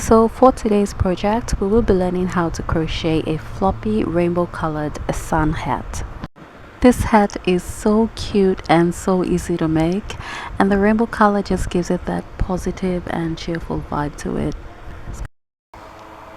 So for today's project, we will be learning how to crochet a floppy rainbow colored sun hat. This hat is so cute and so easy to make, and the rainbow color just gives it that positive and cheerful vibe to it.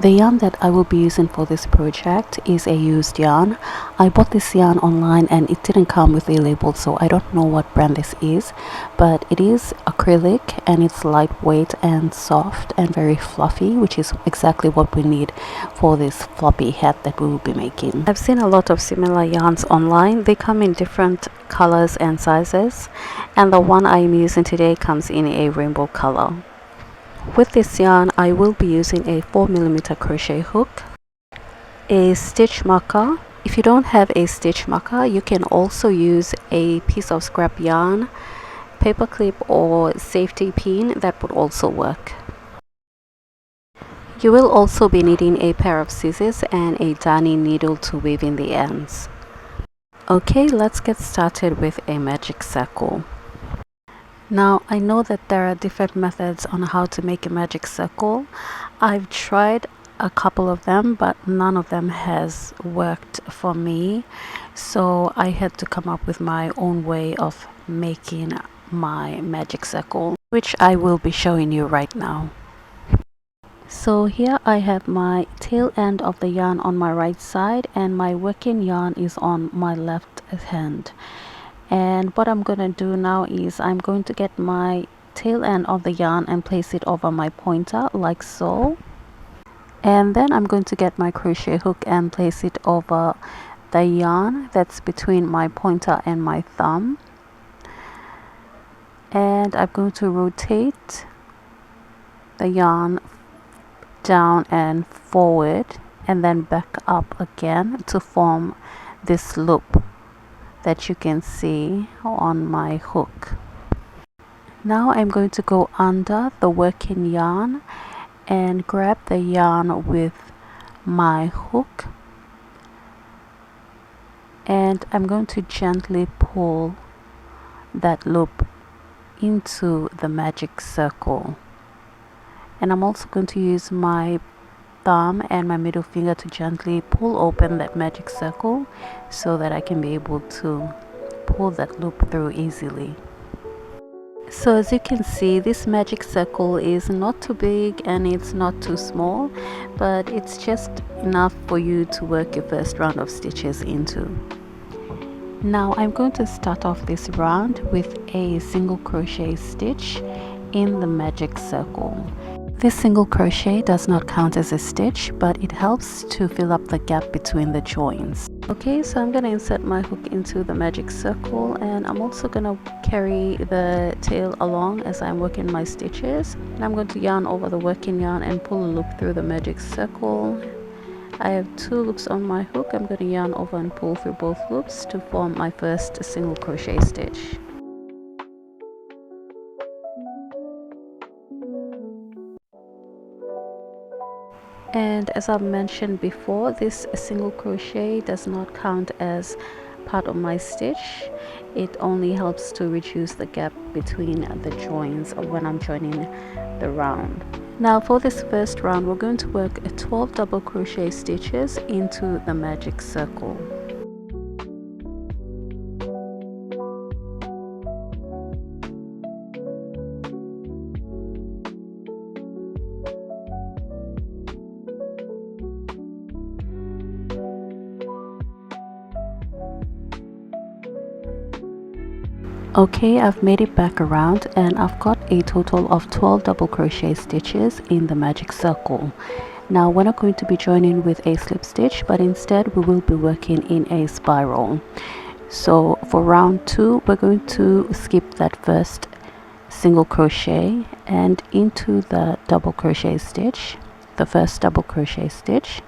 The yarn that I will be using for this project is a used yarn. I bought this yarn online and it didn't come with a label, so I don't know what brand this is, but it is acrylic and it's lightweight and soft and very fluffy, which is exactly what we need for this floppy hat that we will be making. I've seen a lot of similar yarns online. They come in different colors and sizes, and the one I'm using today comes in a rainbow color. With this yarn, I will be using a 4mm crochet hook, a stitch marker. If you don't have a stitch marker, you can also use a piece of scrap yarn, paper clip, or safety pin. That would also work. You will also be needing a pair of scissors and a darning needle to weave in the ends. Okay, let's get started with a magic circle. Now, I know that there are different methods on how to make a magic circle. I've tried a couple of them, but none of them has worked for me. So I had to come up with my own way of making my magic circle, which I will be showing you right now. So here I have my tail end of the yarn on my right side and my working yarn is on my left hand. And what I'm going to do now is I'm going to get my tail end of the yarn and place it over my pointer like so. And then I'm going to get my crochet hook and place it over the yarn that's between my pointer and my thumb. And I'm going to rotate the yarn down and forward and then back up again to form this loop that you can see on my hook. Now I'm going to go under the working yarn and grab the yarn with my hook, and I'm going to gently pull that loop into the magic circle. And I'm also going to use my thumb and my middle finger to gently pull open that magic circle so that I can be able to pull that loop through easily. So as you can see, this magic circle is not too big and it's not too small, but it's just enough for you to work your first round of stitches into. Now I'm going to start off this round with a single crochet stitch in the magic circle. This single crochet does not count as a stitch, but it helps to fill up the gap between the joins. Okay, so I'm going to insert my hook into the magic circle, and I'm also going to carry the tail along as I'm working my stitches. And I'm going to yarn over the working yarn and pull a loop through the magic circle. I have 2 loops on my hook. I'm going to yarn over and pull through both loops to form my first single crochet stitch. And as I've mentioned before, this single crochet does not count as part of my stitch. It only helps to reduce the gap between the joins when I'm joining the round. Now for this first round, we're going to work 12 double crochet stitches into the magic circle. Okay, I've made it back around and I've got a total of 12 double crochet stitches in the magic circle. Now we're not going to be joining with a slip stitch, but instead we will be working in a spiral. So for round 2, we're going to skip that first single crochet and into the double crochet stitch, the first double crochet stitch,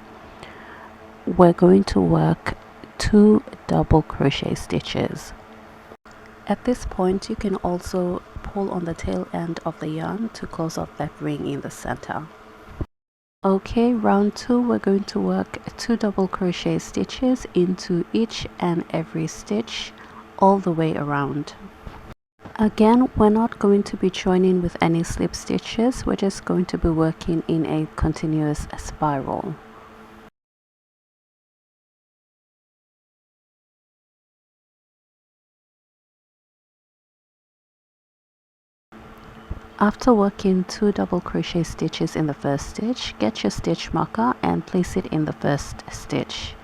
we're going to work 2 double crochet stitches. At this point, you can also pull on the tail end of the yarn to close off that ring in the center. Okay, round 2, we're going to work 2 double crochet stitches into each and every stitch all the way around. Again, we're not going to be joining with any slip stitches, we're just going to be working in a continuous spiral. After working 2 double crochet stitches in the first stitch, get your stitch marker and place it in the first stitch.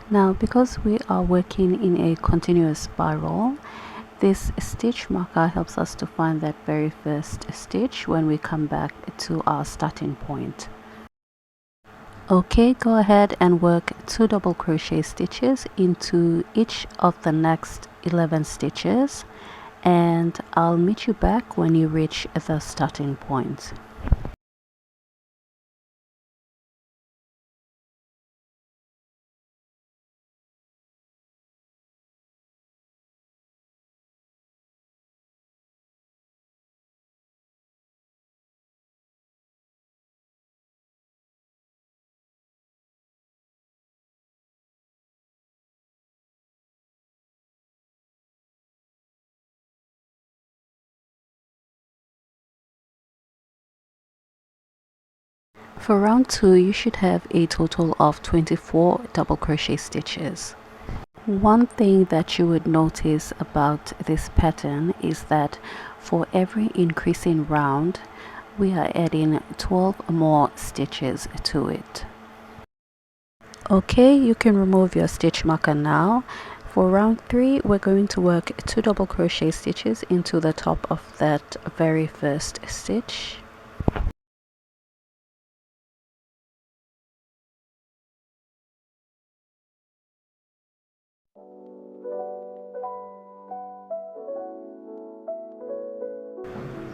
Now, because we are working in a continuous spiral, this stitch marker helps us to find that very first stitch when we come back to our starting point. Okay, go ahead and work 2 double crochet stitches into each of the next 11 stitches, and I'll meet you back when you reach the starting point. For round 2, you should have a total of 24 double crochet stitches. One thing that you would notice about this pattern is that for every increasing round, we are adding 12 more stitches to it. Okay, you can remove your stitch marker now. For round 3, we're going to work 2 double crochet stitches into the top of that very first stitch.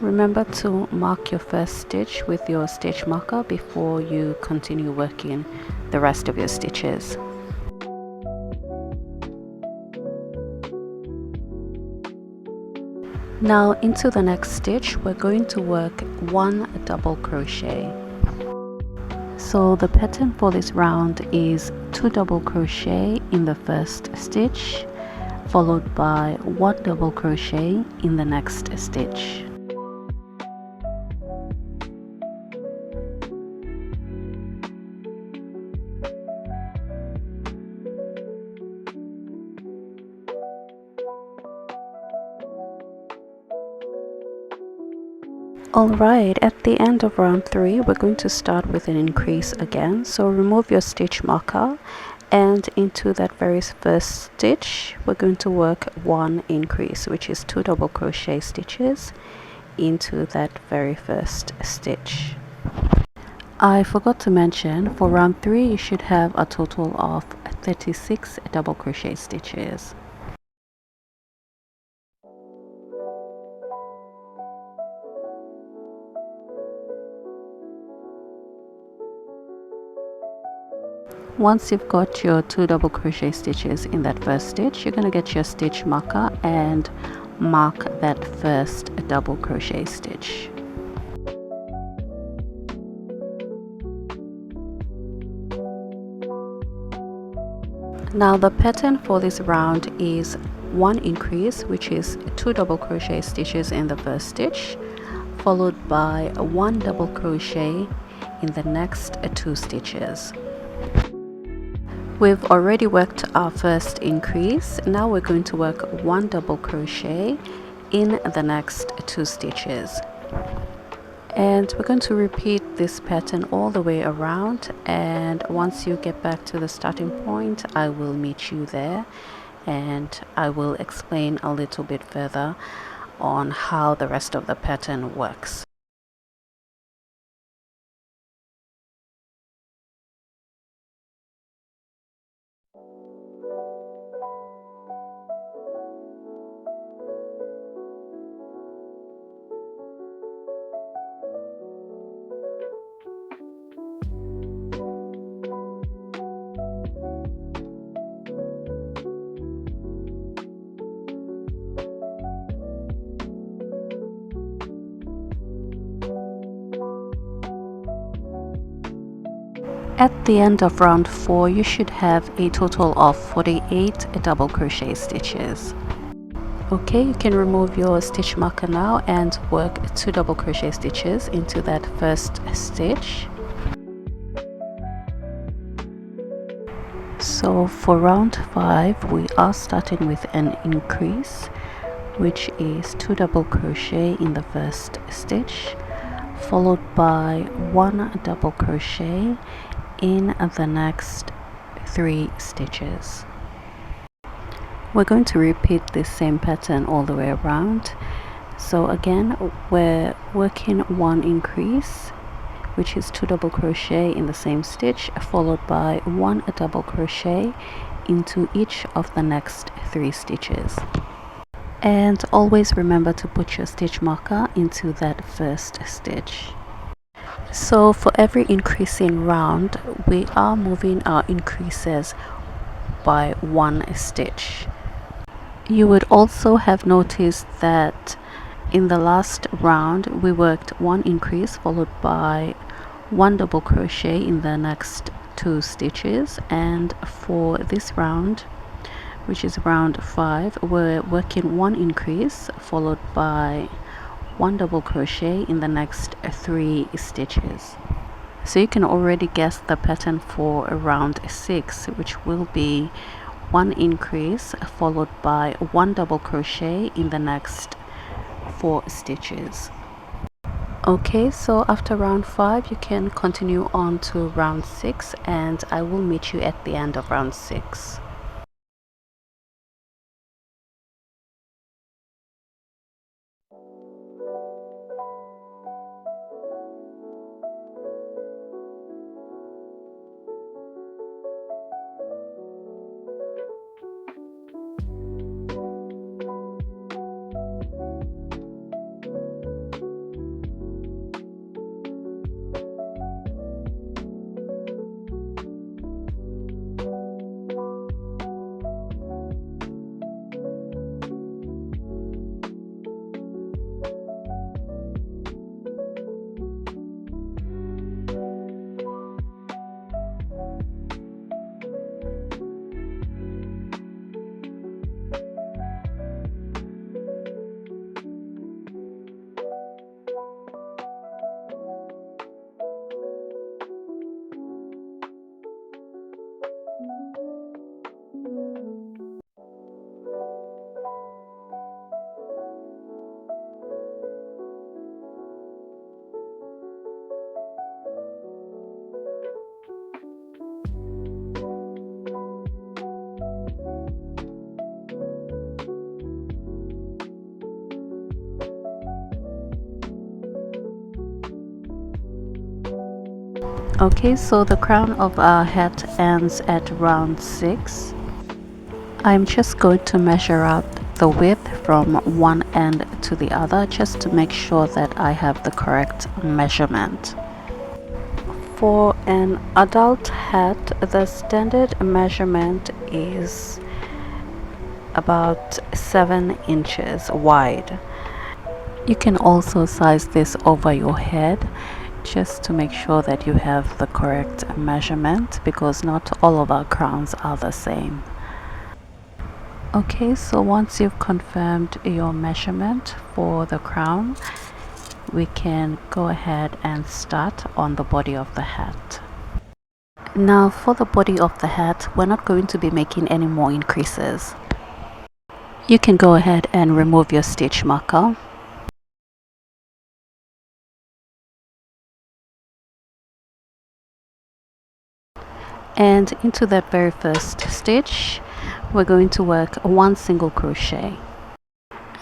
Remember to mark your first stitch with your stitch marker before you continue working the rest of your stitches. Now into the next stitch, we're going to work 1 double crochet. So the pattern for this round is 2 double crochet in the first stitch, followed by 1 double crochet in the next stitch. Alright, at the end of round 3, we're going to start with an increase again. So remove your stitch marker, and into that very first stitch, we're going to work 1 increase, which is 2 double crochet stitches into that very first stitch. I forgot to mention, for round 3, you should have a total of 36 double crochet stitches. Once you've got your 2 double crochet stitches in that first stitch, you're going to get your stitch marker and mark that first double crochet stitch. Now the pattern for this round is 1 increase, which is 2 double crochet stitches in the first stitch, followed by 1 double crochet in the next 2 stitches. We've already worked our first increase. Now we're going to work 1 double crochet in the next 2 stitches. And we're going to repeat this pattern all the way around, and once you get back to the starting point, I will meet you there and I will explain a little bit further on how the rest of the pattern works. At the end of round 4, you should have a total of 48 double crochet stitches. Okay, you can remove your stitch marker now and work 2 double crochet stitches into that first stitch. So for round 5 we are starting with an increase, which is 2 double crochet in the first stitch, followed by 1 double crochet in the next 3 stitches. We're going to repeat the same pattern all the way around. So again, we're working 1 increase, which is 2 double crochet in the same stitch, followed by 1 double crochet into each of the next 3 stitches. And always remember to put your stitch marker into that first stitch. So for every increasing round, we are moving our increases by 1 stitch. You would also have noticed that in the last round we worked 1 increase followed by 1 double crochet in the next 2 stitches, and for this round, which is round 5, we're working 1 increase followed by 1 double crochet in the next 3 stitches. So you can already guess the pattern for round 6, which will be 1 increase followed by 1 double crochet in the next 4 stitches. Okay, so after round 5 you can continue on to round 6, and I will meet you at the end of round 6. Okay, so the crown of our hat ends at round 6. I'm just going to measure out the width from one end to the other just to make sure that I have the correct measurement. For an adult hat, the standard measurement is about 7 inches wide. You can also size this over your head just to make sure that you have the correct measurement, because not all of our crowns are the same. Okay, so once you've confirmed your measurement for the crown, we can go ahead and start on the body of the hat. Now for the body of the hat, we're not going to be making any more increases. You can go ahead and remove your stitch marker. And into that very first stitch, we're going to work 1 single crochet.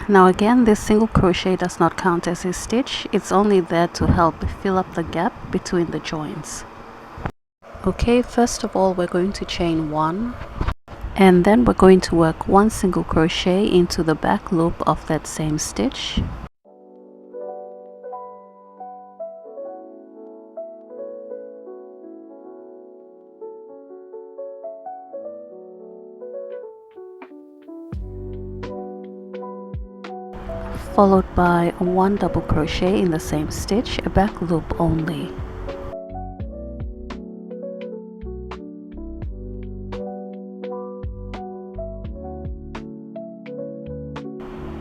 Now again, this single crochet does not count as a stitch, it's only there to help fill up the gap between the joints. Okay, first of all we're going to chain 1, and then we're going to work 1 single crochet into the back loop of that same stitch. Followed by 1 double crochet in the same stitch, a back loop only.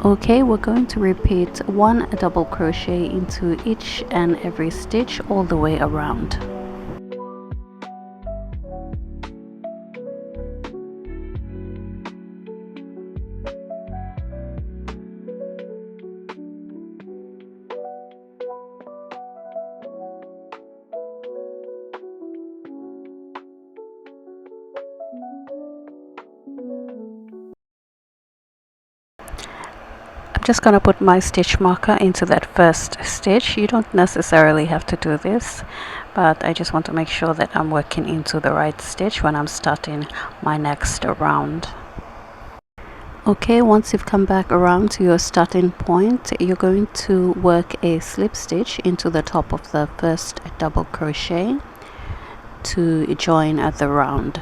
Okay, we're going to repeat one double crochet into each and every stitch all the way around. I'm just going to put my stitch marker into that first stitch. You don't necessarily have to do this, but I just want to make sure that I'm working into the right stitch when I'm starting my next round. Okay, once you've come back around to your starting point, you're going to work a slip stitch into the top of the first double crochet to join at the round.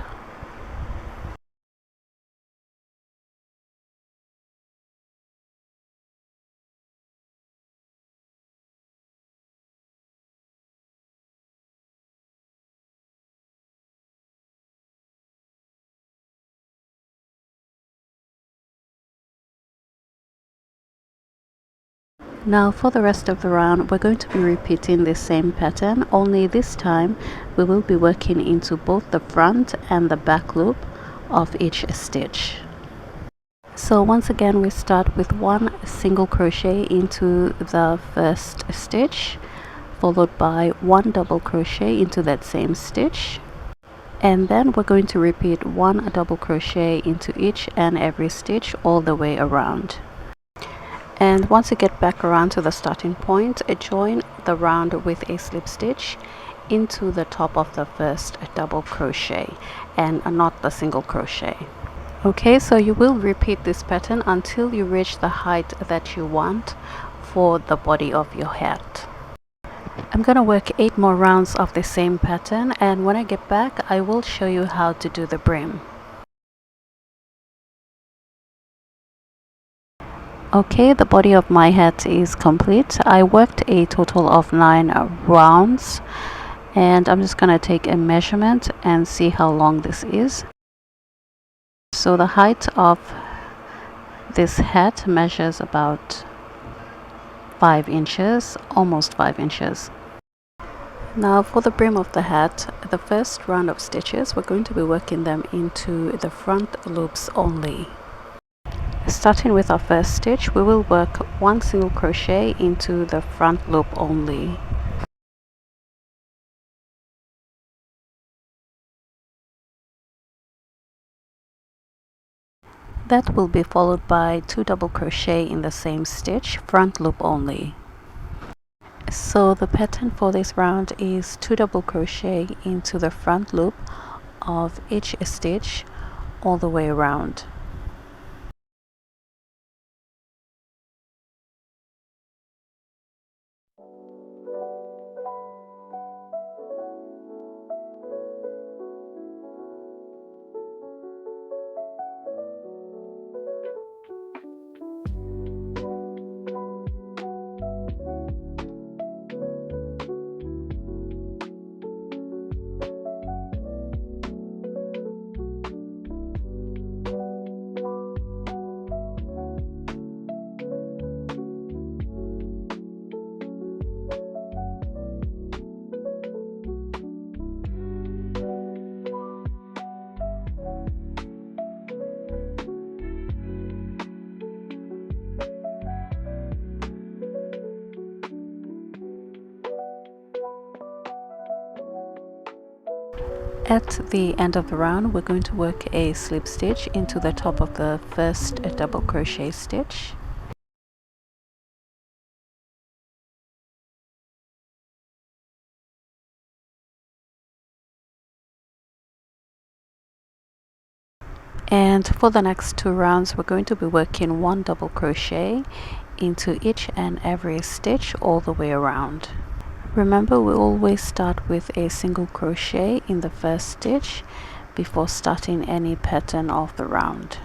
Now for the rest of the round, we're going to be repeating the same pattern, only this time we will be working into both the front and the back loop of each stitch. So once again, we start with one single crochet into the first stitch, followed by one double crochet into that same stitch, and then we're going to repeat one double crochet into each and every stitch all the way around. And once you get back around to the starting point, join the round with a slip stitch into the top of the first double crochet and not the single crochet. Okay, so you will repeat this pattern until you reach the height that you want for the body of your hat. I'm gonna work 8 more rounds of the same pattern, and when I get back I will show you how to do the brim. Okay, the body of my hat is complete. I worked a total of 9 rounds, and I'm just gonna take a measurement and see how long this is. So the height of this hat measures about 5 inches, almost 5 inches. Now for the brim of the hat, the first round of stitches, we're going to be working them into the front loops only. Starting with our first stitch, we will work one single crochet into the front loop only. That will be followed by 2 double crochet in the same stitch, front loop only. So the pattern for this round is 2 double crochet into the front loop of each stitch all the way around. At the end of the round, we're going to work a slip stitch into the top of the first double crochet stitch. And for the next 2 rounds, we're going to be working one double crochet into each and every stitch all the way around. Remember, we always start with a single crochet in the first stitch before starting any pattern of the round.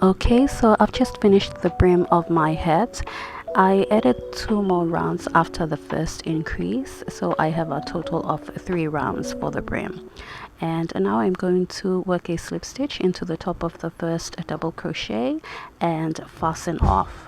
Okay, so I've just finished the brim of my hat. I added 2 more rounds after the first increase, so I have a total of 3 rounds for the brim. And now I'm going to work a slip stitch into the top of the first double crochet and fasten off.